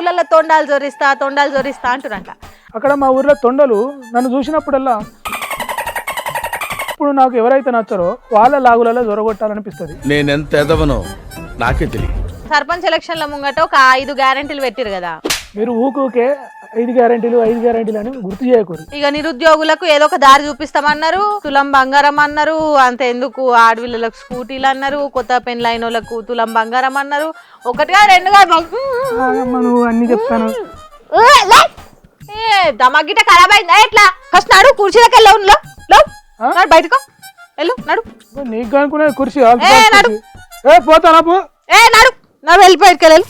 లాగులలో తొండాలు జోరిస్తా అంటురంట. అక్కడ మా ఊర్లో తొండలు నన్ను చూసినప్పుడల్లా ఇప్పుడు నాకు ఎవరైతే నచ్చారో వాళ్ళ లాగులలో జొరగొట్టాలనిపిస్తుంది. నేనెంత ఎదవనో నాకే తెలియదు. సర్పంచ్ ఎలక్షన్ల ముంగట ఒక 5 గ్యారెంటీలు పెట్టిరు కదా, మీరు ఊకే 5 గ్యారెంటీలు అని గుర్తు చేయకూడదు. ఇక నిరుద్యోగులకు ఏదో ఒక దారి చూపిస్తామన్నారు, తులం బంగారం అన్నారు, అంత ఎందుకు ఆడవిళ్ళలకు స్కూటీలు అన్నారు, కొత్త పెళ్ళైన వాళ్ళకు తులం బంగారం అన్నారు. ఒకటిగా రెండుగా నువ్వు అన్ని చెప్తాను. దమగిట ఖరాబ్ అయిందా ఎట్లా? ఫస్ట్ నాడు కుర్చీలకు వెళ్ళవు బయటకు వెళ్ళు నడు. నీకు అనుకునే కుర్చీ నడు పోతానా నడు వెళ్ళిపోయి.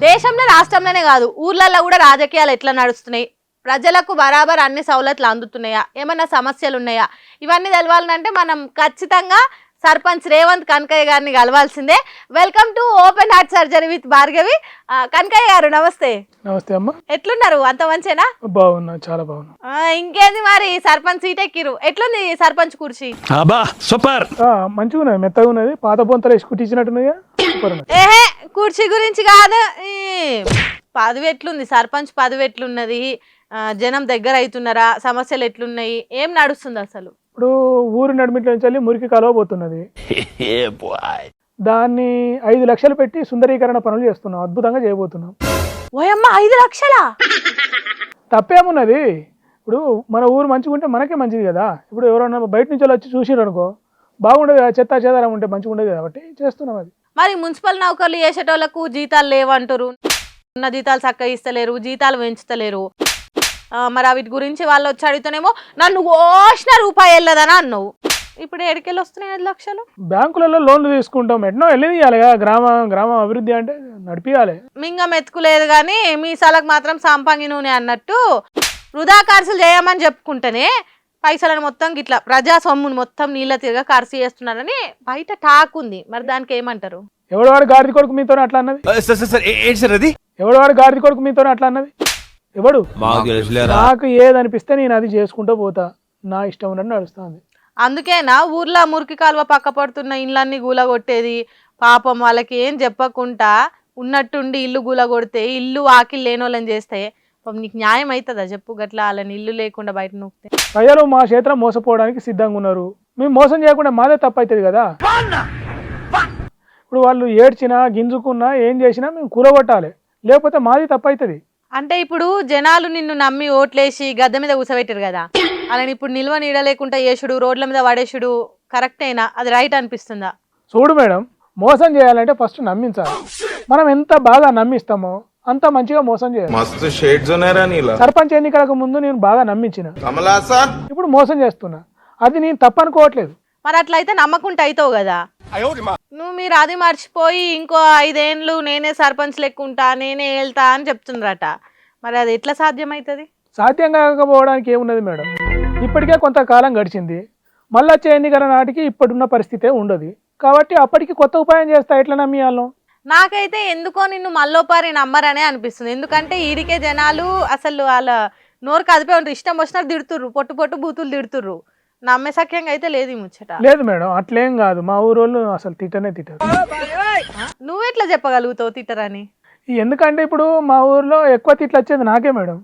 దేశంలో రాష్ట్రంలోనే కాదు ఊర్లలో కూడా రాజకీయాలు ఎట్లా నడుస్తున్నాయి, ప్రజలకు బరాబర్ అన్ని సౌలతులు అందుతున్నాయా, ఏమన్నా సమస్యలు ఉన్నాయా, ఇవన్నీ తెలవాలంటే మనం ఖచ్చితంగా సర్పంచ్ రేవంత్ కనకయ్య గారిని కలవాల్సిందే. Welcome to open heart surgery with Bhargavi. Kanakaiah గారు నమస్తే. నమస్తే అమ్మా. ఎట్లున్నారు? అంత మంచేనా? బాగున్నా, చాలా బాగున్నా. ఇంకేంది మరి సర్పంచ్ సీట్ ఎక్కిరు, ఎట్లుంది సర్పంచ్ కుర్చీ? సూపర్, మంచిగా ఉన్నది, మెత్తగా ఉన్నది, పాత బొంతలు వేసి కుట్టించినట్టున్నాయా? ఏహే కుర్చీ గురించి కాదు, పదవి ఎట్లుంది, సర్పంచ్ పదవి ఎట్లున్నది, జనం దగ్గర అవుతున్నారా, సమస్యలు ఎట్లున్నాయి, ఏం నడుస్తుంది అసలు? ఇప్పుడు ఊరి నడిమిట్లో నుంచి మురికి కలవబోతున్నది, దాన్ని 5 లక్షలు పెట్టి సుందరీకరణ పనులు చేస్తున్నాం, అద్భుతంగా చేయబోతున్నాం. ఓయమ్మ 5 లక్షలా? తప్పేమున్నది, ఇప్పుడు మన ఊరు మంచిగా ఉంటే మనకే మంచిది కదా. ఇప్పుడు ఎవరైనా బయట నుంచి వచ్చి చూసిరు అనుకో బాగుండదు కదా, చెత్త చెదారం ఉంటే మంచిగా ఉండదు కాబట్టి చేస్తున్నాం. అది మరి మున్సిపల్ నౌకర్లు చేసేటోళ్లకు జీతాలు లేవంటారు, ఉన్న జీతాలు చక్కగా ఇస్తలేరు, జీతాలు పెంచుతలేరు. మరి వీటి గురించి వాళ్ళు వచ్చి అడుగుతానేమో నన్ను ఓసిన రూపాయి వెళ్ళదని అన్నావు, ఇప్పుడు ఎడికెళ్ళి వస్తున్నాయి 5 లక్షలు? బ్యాంకులలో లోన్లు తీసుకుంటాం, ఎట్నో వెళ్ళి తీయాలి కదా. గ్రామ అభివృద్ధి అంటే నడిపియాలి. మింగం ఎత్తుకులేదు కానీ మీసాలకు మాత్రం సంపంగి నూనె అన్నట్టు వృధా ఖర్చులు చేయమని చెప్పుకుంటేనే పైసలను మొత్తం గిట్లా ప్రజా సొమ్మును మొత్తం నీళ్ళ తిరగా ఖర్చు చేస్తున్నారని బయట టాక్ ఉంది. మరి దానికి ఏమంటారు? ఎవడవాడు గాడిద కొడుకు మీతో అట్లా అన్నది? ఎవడవాడు గాడిద కొడుకు మీతో అట్లా అన్నది? ఎవడు? నాకు ఏదనిపిస్తే నేను అది చేసుకుంటూ పోతా, నా ఇష్టం ఉన్నట్టు నడుస్తుంది. అందుకేనా ఊర్లో మురికి కాలువ పక్క పడుతున్న ఇళ్ళన్నీ గూలగొట్టేది? పాపం వాళ్ళకి ఏం చెప్పకుండా ఉన్నట్టుండి ఇల్లు గూలగొడితే, ఇల్లు ఆకిలు లేని వాళ్ళని చేస్తే నీకు న్యాయం అవుతుందా చెప్పు? గట్లా వాళ్ళని ఇల్లు లేకుండా బయట నొక్కితే ప్రజలు మా క్షేత్రం మోసపోవడానికి సిద్ధంగా ఉన్నారు. మేము మోసం చేయకుండా మాదే తప్పు అవుతుంది కదా. ఇప్పుడు వాళ్ళు ఏడ్చినా గింజుకున్నా ఏం చేసినా మేము కూలగొట్టాలి, లేకపోతే మాది తప్పు అవుతుంది. అంటే ఇప్పుడు జనాలు నిన్ను నమ్మి ఓట్లేసి గద్దె మీద కూసబెట్టారు కదా, అలాని ఇప్పుడు నిల్వ నీడ లేకుండా చేసుడు, రోడ్ల మీద పడేసుడు కరెక్టేనా? అది రైట్ అనిపిస్తుందా? చూడు మేడం, మోసం చేయాలంటే ఫస్ట్ నమ్మించాలి. మనం ఎంత బాగా నమ్మిస్తామో అంత మంచిగా మోసం చేయాలి. సర్పంచ్ ఎన్నికలకు ముందు నేను బాగా నమ్మించిన, ఇప్పుడు మోసం చేస్తున్నా, అది నేను తప్పనుకోవట్లేదు. మరి అట్లయితే నమ్మకుంటే అవుతావు కదా. నువ్వు మీరు అది మర్చిపోయి ఇంకో 5 ఏళ్ళు నేనే సర్పంచ్ లెక్కుంటా, నేనే వెళ్తా అని చెప్తుండ్రట. మరి అది ఎట్లా సాధ్యమవుతుంది? సాధ్యం కాకపోవడానికి ఏమున్నది మేడం, ఇప్పటికే కొంతకాలం గడిచింది, మళ్ళీ వచ్చే ఎన్నికల నాటికి ఇప్పుడున్న పరిస్థితే ఉండదు కాబట్టి అప్పటికి కొత్త ఉపాయం చేస్తా. ఎట్లా నమ్మియాలో? నాకైతే ఎందుకో నిన్ను మళ్ళోపారి నమ్మరనే అనిపిస్తుంది. ఎందుకంటే ఈడికే జనాలు అసలు వాళ్ళ నోరు కదిపే ఉంటారు, ఇష్టం వచ్చినట్టు తిడుతుర్రు, పొట్టు బూతులు తిడుతుర్రు. నమ్మే సఖ్యంగా అయితే లేదు ఈ ముచ్చట. లేదు మేడం, అట్లేం కాదు, మా ఊరోళ్ళు అసలు తిట్టరు. నువ్వెట్లా చెప్పగలుగుతావు తిట్టరని? ఎందుకంటే ఇప్పుడు మా ఊర్లో ఎక్కువ తిట్లు వచ్చేది నాకే మేడం.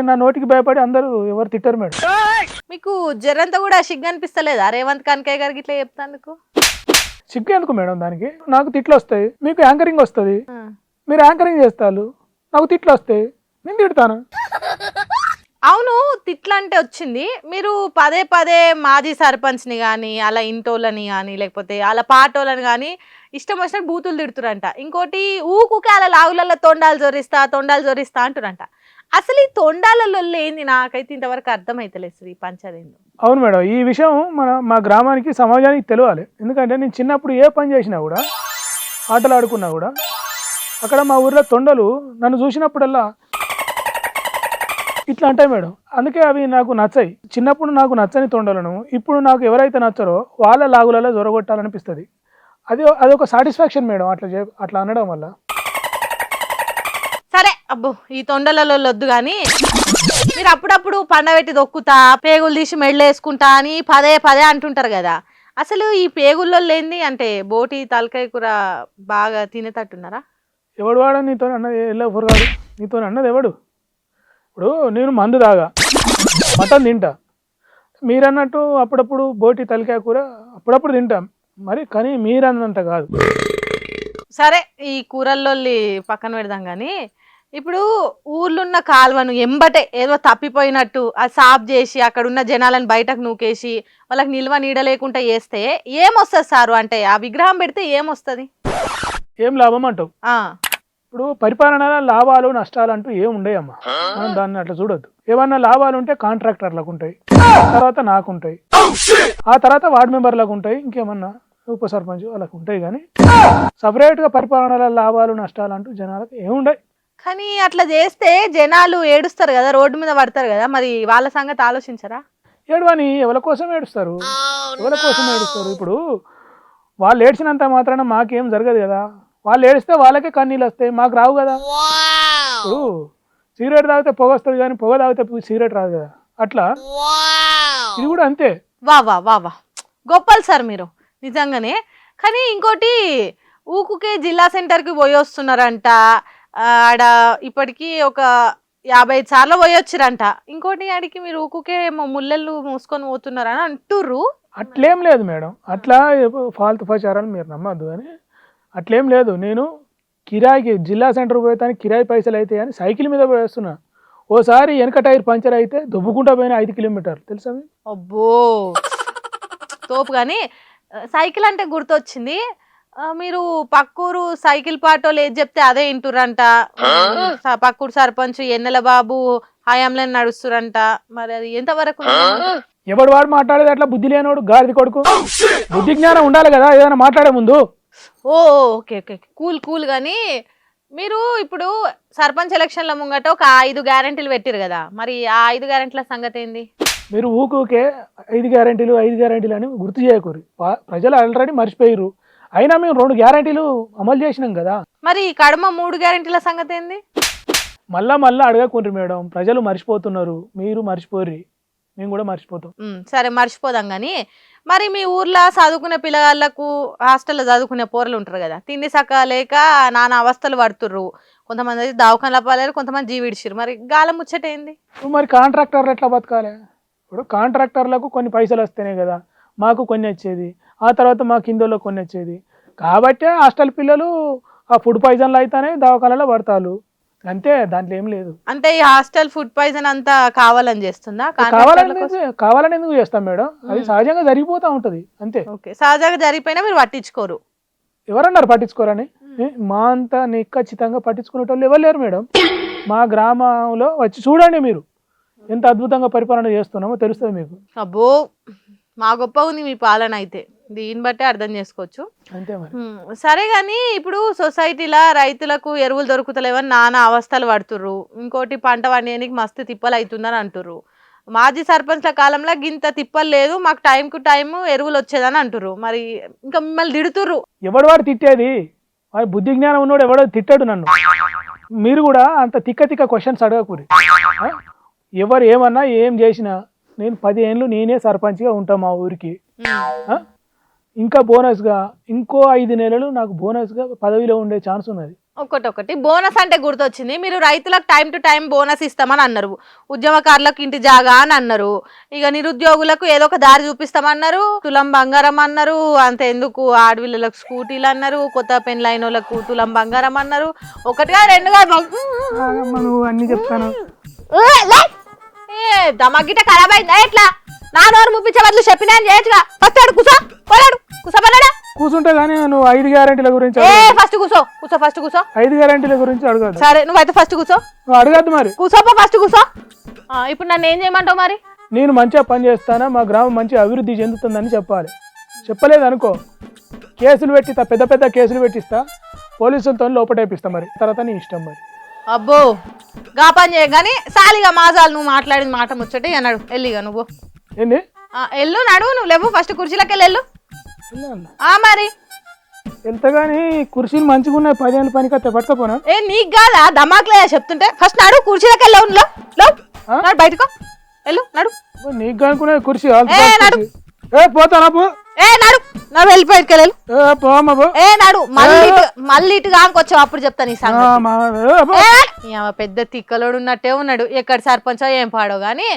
నా నోటికి భయపడి అందరూ ఎవరు తిట్టరు మేడం. మీకు జరంతా కూడా సిగ్గు అనిపిస్తలేదా రేవంత్ కనకయ్య గారికి ఇట్లా చెప్తాందుకు? సిగ్గు ఎందుకు మేడం? దానికి నాకు తిట్లు వస్తాయి, మీకు యాంకరింగ్ వస్తుంది, మీరు యాంకరింగ్ చేస్తారు, నాకు తిట్లు వస్తాయి, నేను తిడతాను. అవును, తిట్లంటే వచ్చింది. మీరు పదే మాజీ సర్పంచ్ని కానీ అలా ఇంటోళ్ళని కానీ లేకపోతే అలా పాటోళ్ళని కానీ ఇష్టం వచ్చినట్టు బూతులు తిడుతురంట. ఇంకోటి ఊకుకే అలా లాగులలో తొండాలు జోరిస్తా అంటురంట. అసలు ఈ తొండాలలో ఏంది? నాకైతే ఇంతవరకు అర్థమైతలేదు ఈ పంచదేందో. అవును మేడం, ఈ విషయం మా గ్రామానికి సమాజానికి తెలియాలి. ఎందుకంటే నేను చిన్నప్పుడు ఏ పని చేసినా కూడా, ఆటలు ఆడుకున్నా కూడా, అక్కడ మా ఊర్లో తొండలు నన్ను చూసినప్పుడల్లా ఇట్లా అంటాయి మేడం. అందుకే అవి నాకు నచ్చాయి. చిన్నప్పుడు నాకు నచ్చని తొండలను ఇప్పుడు నాకు ఎవరైతే నచ్చారో వాళ్ళ లాగులలో జొరగొట్టాలనిపిస్తుంది. అదొక సాటిస్ఫాక్షన్ మేడం, అట్లా అనడం వల్ల. సరే అబ్బో, ఈ తొండలలో వద్దు కానీ మీరు అప్పుడప్పుడు పండబెట్టి దొక్కుతా, పేగులు తీసి మెడలు వేసుకుంటా అని పదే అంటుంటారు కదా. అసలు ఈ పేగుల్లో లేనిది అంటే బోటి తలకాయ కూర బాగా తినేటట్టున్నారా? ఎవడు వాడు నీతో అన్నది ఎల్లఫోర్ కాదు, నీతో అన్నది ఎవడు? ఇప్పుడు నేను మందు తాగా, మటన్ తింటా, మీరన్నట్టు అప్పుడప్పుడు బోటి తలకాయ కూర అప్పుడప్పుడు తింటాం మరి, కానీ మీరన్నంత కాదు. సరే ఈ కూరల్లో పక్కన పెడదాం కానీ ఇప్పుడు ఊర్లున్న కాలువను ఎంబటే ఏదో తప్పిపోయినట్టు అది సాఫ్ చేసి అక్కడ ఉన్న జనాలను బయటకు నూకేసి వాళ్ళకి నిల్వ నీడ లేకుండా చేస్తే ఏమొస్తుంది సారు? అంటే ఆ విగ్రహం పెడితే ఏమొస్తుంది? ఏం లాభం అంటావు? ఇప్పుడు పరిపాలనలో లాభాలు నష్టాలు అంటూ ఏం ఉండేయమ్మా, మనం దాన్ని అట్లా చూడొద్దు. ఏమన్నా లాభాలు ఉంటే కాంట్రాక్టర్లకు ఉంటాయి, తర్వాత నాకుంటాయి, ఆ తర్వాత వార్డు మెంబర్లకు ఉంటాయి, ఇంకేమన్నా ఉప సర్పంచ్ వాళ్ళకు ఉంటాయి. కానీ సపరేట్గా పరిపాలనలో లాభాలు నష్టాలు అంటూ జనాలకు ఏముండయి. కానీ అట్లా చేస్తే జనాలు ఏడుస్తారు కదా, రోడ్డు మీద పడతారు కదా, మరి వాళ్ళ సంగతి ఆలోచించరా? ఏడవని ఎవరి కోసం ఏడుస్తారు, ఎవరి కోసం ఏడుస్తారు? ఇప్పుడు వాళ్ళు ఏడ్చినంత మాత్రాన మాకేం జరగదు కదా, వాళ్ళు ఏడిస్తే వాళ్ళకే కన్నీళ్ళు వస్తాయి, మాకు రావు కదా. ఇప్పుడు సిగరెట్ తాగితే పొగ వస్తుంది కానీ పొగ తాగితే సిగరెట్ రాదు కదా, అట్లా ఇది కూడా అంతే. వా వా వా వా గొప్పలు సార్ మీరు నిజంగానే. కానీ ఇంకోటి ఊకుకే జిల్లా సెంటర్కి పోయి వస్తున్నారంట, ఆడ ఇప్పటికీ ఒక 55 సార్లు పోయొచ్చిరంట. ఇంకోటి ఆడికి మీరు ఊకుకే ముళ్ళెళ్ళు మూసుకొని పోతున్నారని అంటుర్రు. అట్లేం లేదు మేడం, అట్లా ఫాల్తు ప్రచారాలు మీరు నమ్మద్దు. కానీ అట్లేం లేదు. నేను కిరాయికి జిల్లా సెంటర్ పోతాను, కిరాయి పైసలు అయితే అని సైకిల్ మీద పోయేస్తున్నా. ఓసారి వెనక టైర్ పంచర్ అయితే దుబ్బుకుంటా పోయిన 5 కిలోమీటర్లు తెలుసా? అబ్బో తోపు. కానీ సైకిల్ అంటే గుర్తొచ్చింది, మీరు పక్కూరు సైకిల్ పాటోలు ఏది చెప్తే అదే వింటురంట. పక్కూరు సర్పంచ్ ఎన్నెల బాబు హయాంలో నడుస్తురంట, మరి అది ఎంతవరకు? ఎవడు వాడు మాట్లాడేది అట్లా బుద్ధి లేనోడు, గాడిది కొడుకు. బుద్ధి జ్ఞానం ఉండాలి కదా ఏదైనా మాట్లాడే ముందు. Okay okay cool cool. కానీ మీరు ఇప్పుడు సర్పంచ్ ఎలక్షన్ల ముంగట ఒక 5 గ్యారెంటీలు పెట్టిరు కదా, మరి ఆ 5 గ్యారెంటీల సంగతి ఏంది? మీరు ఊకే 5 గ్యారెంటీలు అని గుర్తు చేయకూరు. ప్రజలు ఆల్రెడీ మర్చిపోయారు, అయినా మేము 2 గ్యారెంటీలు అమలు చేసినాం కదా. మరి కడమ 3 గ్యారెంటీల సంగతి ఏంది? మళ్ళా అడగకుండ్రి మేడం, ప్రజలు మర్చిపోతున్నారు, మీరు మర్చిపోర్రి, మేము కూడా మర్చిపోతాం. సరే మర్చిపోదాం. కానీ మరి మీ ఊర్లో చదువుకునే పిల్లగాళ్ళకు హాస్టల్లో చదువుకునే పోరలు ఉంటారు కదా, తిండి సక్క లేక నానా అవస్థలు పడుతుర్రు. కొంతమంది అయితే దవాఖానల పాలేరు, కొంతమంది జీవిడిచిరు. మరి గాలం ముచ్చట ఏంది? మరి కాంట్రాక్టర్లు ఎట్లా బతకాలి? ఇప్పుడు కాంట్రాక్టర్లకు కొన్ని పైసలు వస్తేనే కదా మాకు కొన్ని వచ్చేది, ఆ తర్వాత మా కిందలో కొన్ని వచ్చేది. కాబట్టే హాస్టల్ పిల్లలు ఆ ఫుడ్ పాయిజన్లు అయితేనే దవాఖానలో పడతారు, అంతే, దాంట్లో ఏం లేదు. అంటే ఈ హాస్టల్ ఫుడ్ పాయిజన్ అంతా కావాలని చేస్తుందా? కావాలని ఎందుకు చేస్తాం మేడం, అది సహజంగా జరిగిపోతా ఉంటది అంతే. ఓకే, సహజంగా జరిగిపోయినా మీరు పట్టించుకోరు. ఎవరన్నారు పట్టించుకోరని? మా అంతా నిఖచ్చితంగా పట్టించుకునేటోళ్ళు ఎవరు లేరు మేడం. మా గ్రామంలో వచ్చి చూడండి, మీరు ఎంత అద్భుతంగా పరిపాలన చేస్తున్నామో తెలుస్తుంది మీకు. అబ్బో మా గొప్ప ఉంది మీ పాలన అయితే, దీన్ని బట్టే అర్థం చేసుకోవచ్చు. అంతే మరి. సరే కానీ ఇప్పుడు సొసైటీలో రైతులకు ఎరువులు దొరుకుతలేవని నానా అవస్థలు పడుతుర్రు, ఇంకోటి పంట పండేయడానికి మస్తు తిప్పలు అవుతుందని అంటుర్రు. మాజీ సర్పంచ్ల కాలంలో గింత తిప్పలు లేదు, మాకు టైం కు టైం ఎరువులు వచ్చేదని అంటుర్రు. మరి ఇంకా మిమ్మల్ని తిడుతుర్రు. ఎవడు వాడు తిట్టేది? వాడు బుద్ధి జ్ఞానం ఉన్నోడు ఎవడో తిట్టాడు నన్ను. మీరు కూడా అంత తిక్క క్వశ్చన్స్ అడగకూరి. ఎవరు ఏమన్నా ఏం చేసినా నేను 10 ఏళ్ళు నేనే సర్పంచ్గా ఉంటాను మా ఊరికి. ఇంకా బోనస్గా ఇంకో 5 నెలలు నాకు బోనస్గా పదవిలో ఉండే ఛాన్స్ ఉన్నది. ఒకటి బోనస్ అంటే గుర్తొచ్చింది, మీరు రైతులకు టైం టు టైం బోనస్ ఇస్తామని అన్నారు, ఉద్యమకారులకు ఇంటి జాగా అని అన్నారు, ఇక నిరుద్యోగులకు ఏదో ఒక దారి చూపిస్తామన్నారు, తులం బంగారం అన్నారు, అంత ఎందుకు ఆడపిల్లలకు స్కూటీలు అన్నారు, కొత్త పెళ్ళైన వాళ్ళకు తులం బంగారం అన్నారు. ఒకటిగా 2గా నువ్వు అన్ని చెప్తాను. దమగిట ఖరాబ్ అయిందా ఎట్లా? నా నోరు ముప్పించే బదులు చెప్పినా చేయొచ్చుగా. ఫస్ట్ ఆడు కూసో, పోలాడు కూసోపన్నాడా? కూర్చుంటే కానీ నువ్వు 5 గ్యారెంటీల గురించి ఫస్ట్ కూసో. 5 గ్యారెంటీల గురించి అడగదు. సరే నువ్వైతే ఫస్ట్ కూసో. నువ్వు అడగద్దు మరి, కూసోపో, ఫస్ట్ కూసో. ఇప్పుడు నన్ను ఏం చేయమంటావు మరి? నేను మంచిగా పని చేస్తానా, మా గ్రామం మంచిగా అభివృద్ధి చెందుతుందని చెప్పాలి. చెప్పలేదు అనుకో, కేసులు పెట్టిస్తా, పెద్ద కేసులు పెట్టిస్తా, పోలీసులతో లోపటేపిస్తా, మరి తర్వాత నీ ఇష్టం. మరి అబ్బో గా పని చేయ కానీ సాలిగా మాజాలు నువ్వు మాట్లాడిన మాట ముచ్చటే అన్నాడు. ఎల్లిగా నువ్వు ఏంది ఎల్లు నడువు, నువ్వు లేవు ఫస్ట్ కుర్చీలకి వెళ్ళు. మరి వెళ్తాగాని కుర్చీలు మంచిగా ఉన్నాయి, 10 ఏళ్ళ పనికి వస్తే పట్టుకపోనా? నీకు కాదా దమాక్లే చెప్తుంటే? ఫస్ట్ నడు, కుర్చీలకి వెళ్ళవు, బయటకు వెళ్ళు, నడు. నీకు అనుకునే కుర్చీ నడు. పోతానా? ఏ నడు నా వెళ్ళిపోయి పోమ్మ పో. ఏ నడు మళ్ళీ ఇటు కాకొచ్చావు అప్పుడు చెప్తాను ఈ సంగతి. పెద్ద తిక్కలోడు ఉన్నట్టే ఉన్నాడు. ఎక్కడ సర్పంచో ఏం పాడో గానీ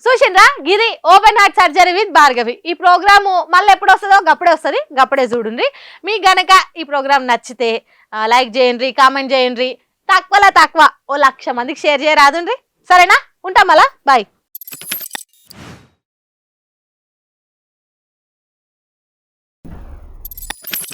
చూసిండ్రా గిది open heart surgery with Bhargavi. ఈ ప్రోగ్రాము మళ్ళీ ఎప్పుడు వస్తుందో గప్పుడే వస్తుంది, గప్పుడే చూడండి. మీకు గనక ఈ ప్రోగ్రామ్ నచ్చితే లైక్ చేయండి, కామెంట్ చేయండి, తక్కువ ఓ 1,00,000 మందికి షేర్ చేయరాదుండ్రి. సరేనా, ఉంటాం మళ్ళా, బాయ్.